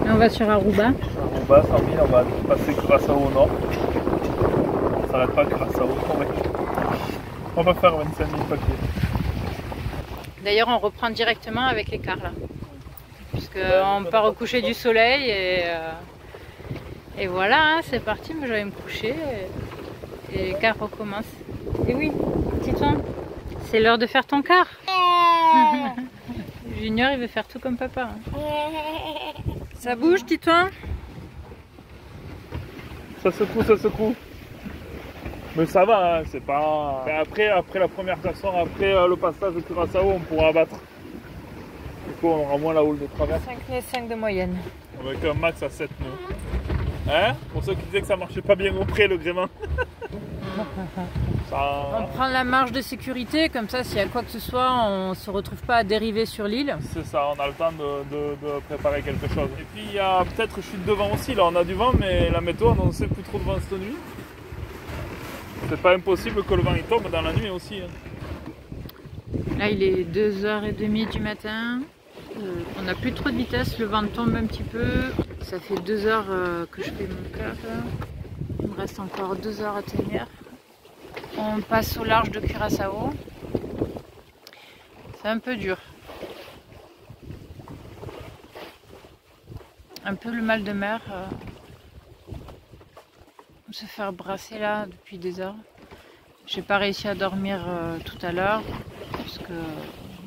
Et on va sur Aruba. Aruba, 100 000, on va passer Curaçao au nord. On s'arrête pas à Curaçao. On va faire 25 000 papiers. D'ailleurs, on reprend directement avec l'écart là. Puisqu'on part au coucher du soleil et voilà, hein, c'est parti. Moi, je vais me coucher et l'écart recommence. Et oui, Titouan, c'est l'heure de faire ton quart. Junior, il veut faire tout comme papa. Hein. Ça bouge, Titouan? Ça secoue, ça secoue. Mais ça va, hein, c'est pas... Après la première personne, après le passage de Curaçao, on pourra abattre. Du coup, on aura moins la houle de travers. 5 nœuds, 5 de moyenne. Avec un max à 7 nœuds. Hein? Pour ceux qui disaient que ça marchait pas bien au près, le gréement. On prend la marge de sécurité, comme ça, s'il y a quoi que ce soit, on ne se retrouve pas à dériver sur l'île. C'est ça, on a le temps de préparer quelque chose. Et puis, il y a peut-être chute de vent aussi. Là, on a du vent, mais la météo, on ne sait plus trop de vent cette nuit. C'est pas impossible que le vent il tombe dans la nuit aussi. Hein. Là, il est 2h30 du matin. On n'a plus trop de vitesse, le vent tombe un petit peu. Ça fait 2 heures que je fais mon quart. Il me reste encore 2 heures à tenir. On passe au large de Curaçao. C'est un peu dur. Un peu le mal de mer. Se faire brasser là depuis des heures. J'ai pas réussi à dormir tout à l'heure parce que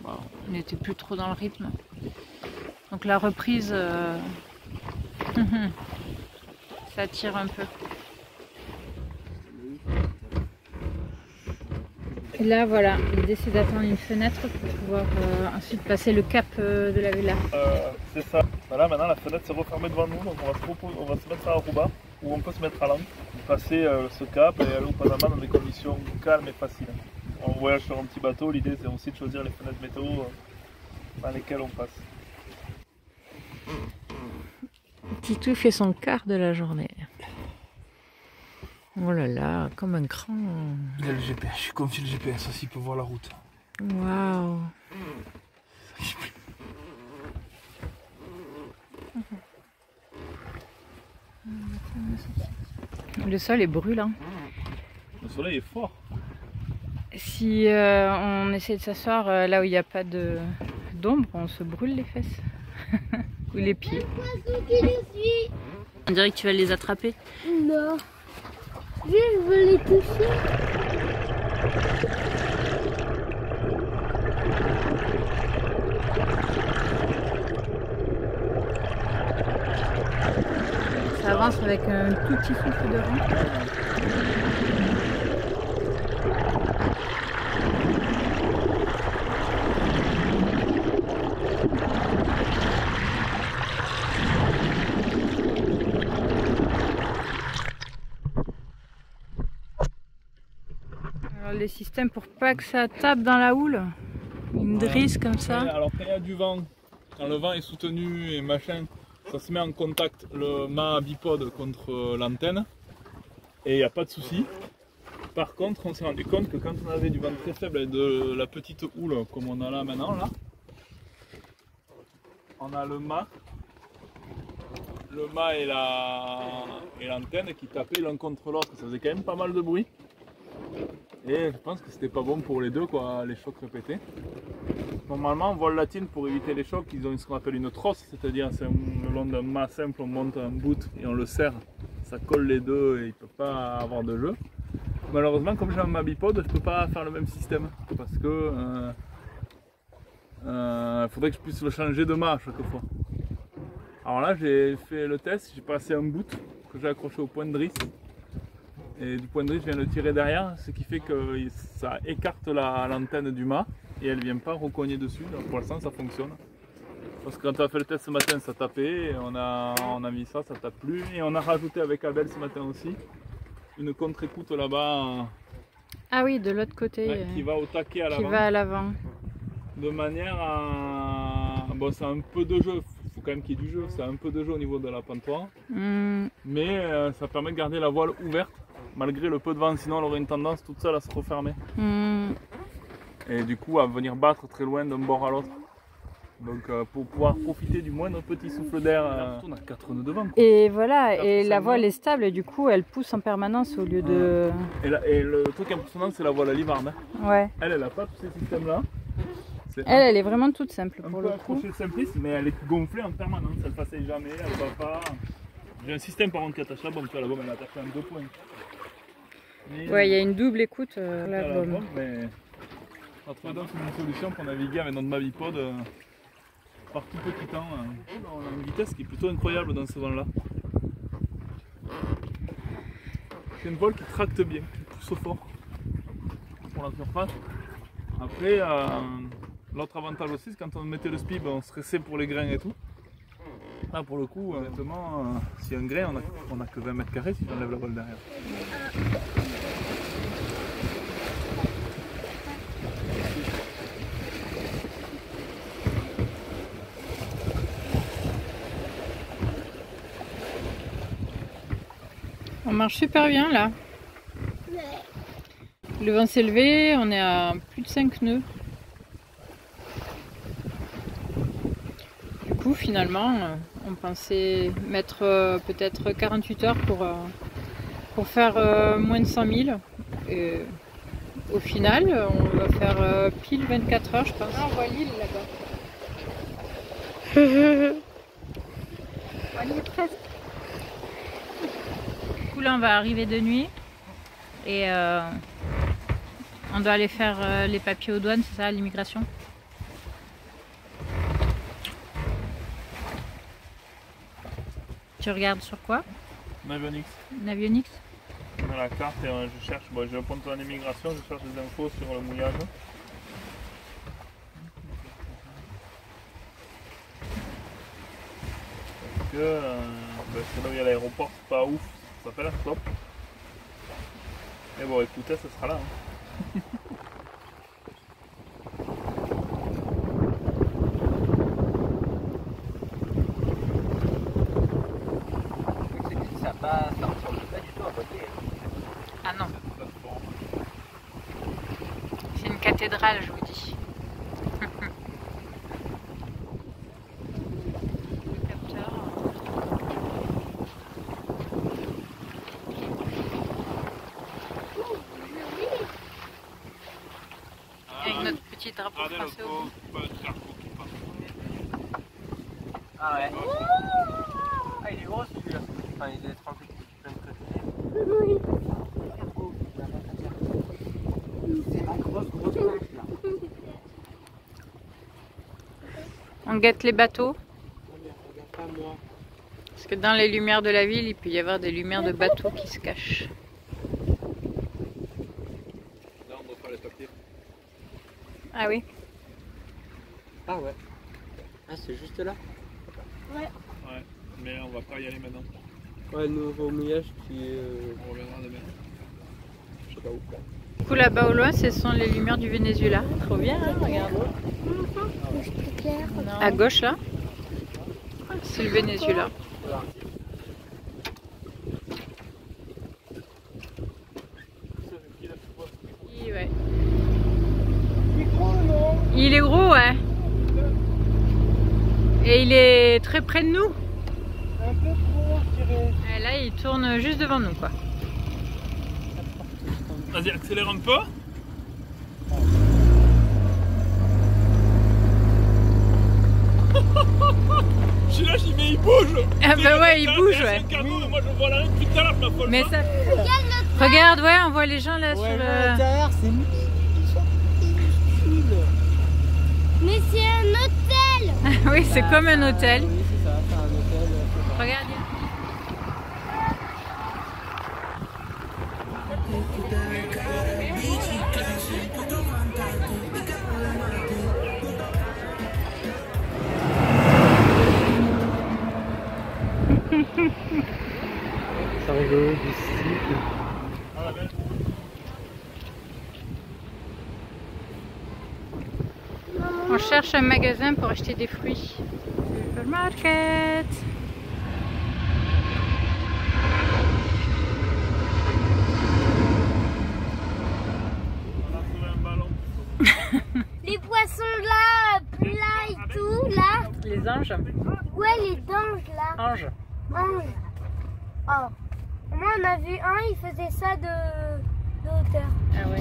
bon, on n'était plus trop dans le rythme. Donc la reprise, ça tire un peu. Et là voilà, l'idée c'est d'attendre une fenêtre pour pouvoir ensuite passer le cap de la villa. C'est ça. Voilà, maintenant la fenêtre s'est refermée devant nous, donc on va se mettre à Aruba, où on peut se mettre à l'angle, passer ce cap et aller au Panama dans des conditions calmes et faciles. On voyage sur un petit bateau, l'idée c'est aussi de choisir les fenêtres météo dans lesquelles on passe. Titou fait son quart de la journée. Oh là là, comme un cran. Il a le GPS, je suis confié le GPS aussi, il peut voir la route. Waouh. Le sol est brûlant. Le soleil est fort. Si on essaie de s'asseoir là où il n'y a pas d'ombre, on se brûle les fesses ou les pieds. On dirait que tu vas les attraper. Non. Je veux les toucher. Ça avance avec un tout petit souffle de vent. Alors les systèmes pour pas que ça tape dans la houle, une drisse comme ça. Alors quand il y a du vent, quand le vent est soutenu et machin, ça se met en contact le mât bipode contre l'antenne et il n'y a pas de souci. Par contre, on s'est rendu compte que quand on avait du vent très faible et de la petite houle comme on a là maintenant, là, on a le mât et l'antenne qui tapaient l'un contre l'autre. Ça faisait quand même pas mal de bruit. Et je pense que c'était pas bon pour les deux, quoi, les chocs répétés. Normalement, en voile latine, pour éviter les chocs, ils ont ce qu'on appelle une trosse, c'est-à-dire le long d'un mât simple, on monte un bout et on le serre, ça colle les deux et il ne peut pas avoir de jeu. Malheureusement, comme j'ai un mât bipode, je ne peux pas faire le même système parce que faudrait que je puisse le changer de mât à chaque fois. Alors là, j'ai fait le test, j'ai passé un bout que j'ai accroché au point de drisse. Et du point de drisse, je viens le tirer derrière, ce qui fait que ça écarte l'antenne du mât et elle ne vient pas recogner dessus. Donc pour l'instant, ça fonctionne. Parce que quand on a fait le test ce matin, ça tapait, et on a mis ça, ça tape plus. Et on a rajouté avec Abel ce matin aussi une contre-écoute là-bas. Ah oui, de l'autre côté. Ouais, qui va au taquet à l'avant. Qui va à l'avant. De manière à... Bon, c'est un peu de jeu, il faut quand même qu'il y ait du jeu. C'est un peu de jeu au niveau de la pantoire. Mais ça permet de garder la voile ouverte. Malgré le peu de vent, sinon elle aurait une tendance toute seule à se refermer. Et du coup à venir battre très loin d'un bord à l'autre. Donc pour pouvoir profiter du moindre petit souffle d'air, on a 4 nœuds devant. Quoi. Et voilà, et la voile est stable et du coup elle pousse en permanence au lieu de... Et le truc impressionnant c'est la voile à livarde. Hein. Ouais. Elle a pas tous ces systèmes là. Elle est vraiment toute simple pour un le peu coup. accrochée le simpliste, mais elle est gonflée en permanence, elle ne passeille jamais, elle va pas. J'ai un système par contre qui attache la bombe, tu vois, la bombe elle attache quand même 2 points. Mais, ouais, il y a une double écoute la la bombe. bombe, mais on a trouvé donc une solution pour naviguer avec notre Mavipod par tout petit temps. On a une vitesse qui est plutôt incroyable dans ce vent-là. C'est une voile qui tracte bien, qui pousse fort pour la surface. Après, l'autre avantage aussi, c'est quand on mettait le speed, on se stressait pour les grains et tout. Là, pour le coup, honnêtement, s'il y a un grain, on n'a que 20 mètres carrés si j'enlève la voile derrière. On marche super bien là. Le vent s'est levé, on est à plus de 5 nœuds. Du coup finalement on pensait mettre peut-être 48 heures pour faire moins de 100 000. Et au final on va faire pile 24 heures je pense. Ah, on voit l'île là-bas. On y est presque. Du coup là on va arriver de nuit et on doit aller faire les papiers aux douanes, c'est ça, l'immigration? Tu regardes sur quoi? Navionics. Navionics? Dans la carte et je cherche, bon, j'ai un point en immigration, je cherche des infos sur le mouillage. Parce que c'est là où il y a l'aéroport, c'est pas ouf, ça s'appelle un stop. Mais bon, écoutez, ça sera là. Hein. Ça passe, ça ressemble pas du tout à côté. Ah non. C'est une cathédrale, je vous dis. Le capteur. Avec notre petit drapeau français au bout. Ah ouais. Ah, il est gros celui-là. Enfin, il est trempé plein de trucs. Oui. C'est la grosse pêche là. On guette les bateaux. Regarde pas moi. Parce que dans les lumières de la ville, il peut y avoir des lumières de bateaux qui se cachent. Là, on doit faire les papiers. Ah oui. Ah ouais. Ah, c'est juste là. Ouais, mais on va pas y aller maintenant. Ouais, le nouveau mouillage qui est. On reviendra demain. Je sais pas où. Du coup, là-bas au loin, ce sont les lumières du Venezuela. Trop bien, hein, regarde. C'est plus clair. À gauche, là, c'est le Venezuela. Ouais. Il est gros, ouais. Et il est très près de nous. Un peu trop, je dirais. Et là, il tourne juste devant nous, quoi. Vas-y, accélère un peu. Je suis là, j'y mets, il bouge. Ah bah ouais, il bouge, ouais. Moi, je vois la depuis tout à l'heure, je m'affole Mais pas. ça... Regarde, ouais, on voit les gens là sur Ouais, le... l'intérieur, c'est minuscule. Mais c'est un hôtel. Oui, c'est comme un hôtel. Oui, c'est ça, c'est un hôtel. Regarde. Ça rigole d'ici. On cherche un magasin pour acheter des fruits. Supermarket. Les poissons là, plats et tout, anges. Ouais, les danges là. Anges. Anges. Oh. Moi, on a vu un, il faisait ça de hauteur. Ah ouais.